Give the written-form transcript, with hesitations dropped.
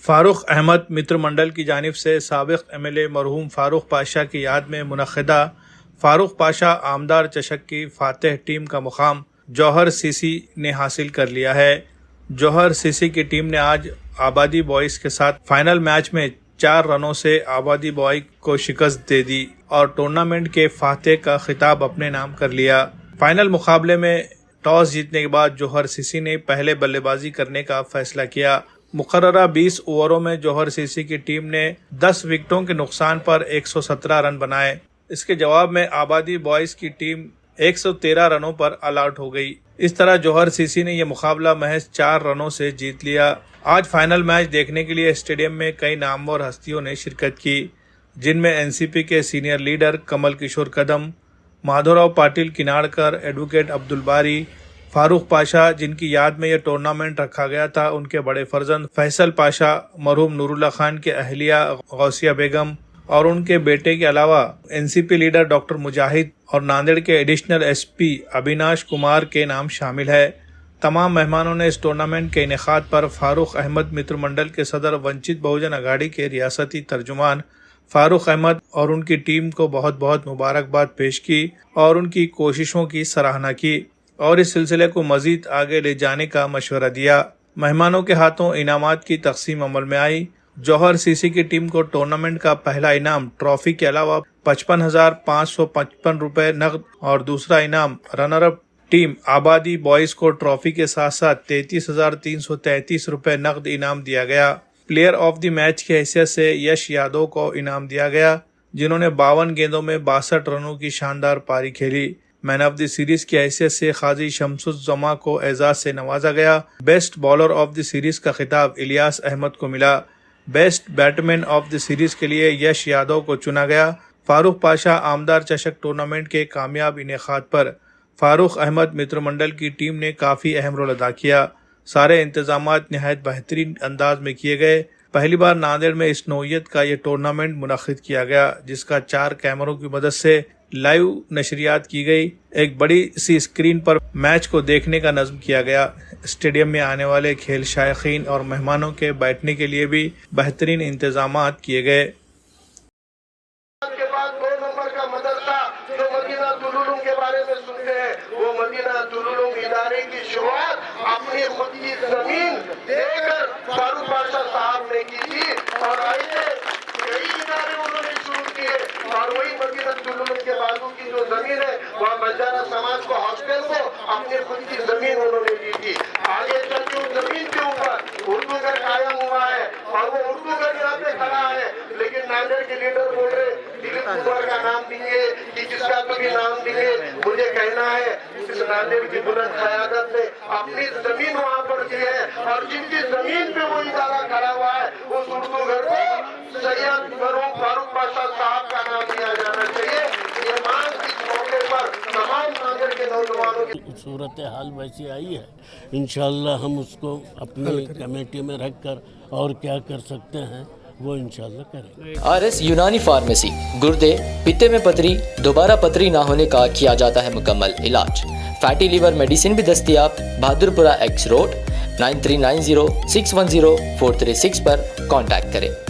फारूक अहमद मित्र मंडल की जानिब से साबिक एमएलए मरहूम फारूक पाशा की याद में मुनक़िदा फारूक पाशा आमदार चशक की फातेह टीम का मुकाम जौहर सीसी ने हासिल कर लिया है। जौहर सीसी की टीम ने आज आबादी बॉयज़ के साथ फाइनल मैच में 4 रनों से आबादी बॉय को शिकस्त दे दी और टूर्नामेंट के फातेह का खिताब अपने नाम कर लिया। फाइनल मुकाबले में टॉस जीतने के बाद जौहर सीसी ने पहले बल्लेबाजी करने का फैसला किया। मुकर्ररा 20 ओवरों में जौहर सीसी की टीम ने 10 विकेटों के नुकसान पर 117 रन बनाए। इसके जवाब में आबादी बॉयज़ की टीम 113 रनों पर ऑल आउट हो गई। इस तरह जौहर सीसी ने यह मुकाबला महज 4 रनों से जीत लिया। आज फाइनल मैच देखने के लिए स्टेडियम में कई नामवर हस्तियों ने शिरकत की, जिनमें एनसीपी के senior leader Kamal Kishor Kadam, Madhavrao Patil किनाड़कर, advocate Abdul बारी, फारूक पाशा जिनकी याद में यह टूर्नामेंट रखा गया था, उनके बड़े फर्जंद फैसल पाशा, मरहूम नूरुल्लाह खान के अहलिया गौसिया बेगम और उनके बेटे के अलावा एनसीपी लीडर डॉक्टर मुजाहिद और नांदेड़ के एडिशनल एसपी अविनाश कुमार के नाम शामिल है। तमाम मेहमानों ने इस टूर्नामेंट के इनेकाद पर फारूक अहमद मित्र मंडल के सदर वंचित बहुजन अघाड़ी के रियासती तर्जुमान फारूक अहमद और उनकी टीम को बहुत बहुत मुबारकबाद पेश की और उनकी कोशिशों की सराहना की और इस सिलसिले को मजीद आगे ले जाने का मशवरा दिया। मेहमानों के हाथों इनामात की तकसीम अमल में आई। जौहर सीसी की टीम को टूर्नामेंट का पहला इनाम ट्रॉफी के अलावा 55,555 रुपए नकद और दूसरा इनाम रनर अप टीम आबादी बॉयज़ को ट्रॉफी के साथ साथ 33,333 रुपए नकद इनाम दिया गया। प्लेयर ऑफ द मैच की हैसियत से यश यादव को इनाम दिया गया, जिन्होंने 52 गेंदों में 62 रनों की शानदार पारी खेली। मैन ऑफ द सीरीज की हैसियत से खाजी शमसुज़्ज़मा को एजाज से नवाजा गया। Best bowler of the series का खिताब इलियास अहमद को मिला। Best batsman of the series के लिए यश यादव को चुना गया। फारूक पाशा आमदार चशक टूर्नामेंट के कामयाब इनेकाद पर फारूक अहमद मित्र मंडल की टीम ने काफ़ी अहम रोल अदा किया। सारे इंतजामात नहायत बेहतरीन अंदाज में किए गए। पहली बार नांदेड़ में इस नौइयत का ये टूर्नामेंट मुनक़िद किया गया, जिसका 4 कैमरों की मदद से लाइव नशरियात की गई। एक बड़ी सी स्क्रीन पर मैच को देखने का नज़्म किया गया। स्टेडियम में आने वाले खेल शायकीन और मेहमानों के बैठने के लिए भी बेहतरीन इंतजामात किए गए। के बारे में सुनते हैं, वो मदीना तुलुलुम इदारे की शुरुआत अपनी खुद की जमीन देकर फारूक पाशा साहब ने की थी और ऐसे कई इदारे उन्होंने शुरू किए और वही मदीना तुलुलुम के बाजू की जो जमीन है वहाँ बंजारा समाज को हॉस्टल को अपनी खुद की जमीन उन्होंने दी थी। आगे चल के उस जमीन के ऊपर उर्दू घर कायम हुआ है और वो उर्दू घर यहाँ पे खड़ा है। लेकिन नांदेड़ के लीडर बोल रहे दिलीप कुमार का नाम दिए कि जिसका भी नाम दिए, मुझे कहना है इस नांदेड़ की बुलंद क़यादत ने अपनी जमीन वहाँ पर दी है और जिनकी जमीन पे वो इदारा खड़ा हुआ है उस उर्दू घर को सैयद मरहूम फारूक पाशा साहब का नाम दिया जाना चाहिए। ये मांग इस मौके पर तमाम नांदेड़ के नौजवानों की सूरत हाल वैसी आई है। इंशाअल्लाह हम उसको अपनी कमेटी में रखकर और क्या कर सकते हैं वो इंशाअल्लाह करेंगे। RS यूनानी फार्मेसी गुर्दे पित्ते में पथरी दोबारा पथरी ना होने का किया जाता है मुकम्मल इलाज। फैटी लीवर मेडिसिन भी दस्तयाब। बहादुरपुरा X रोड 9390610436 पर कांटेक्ट करें।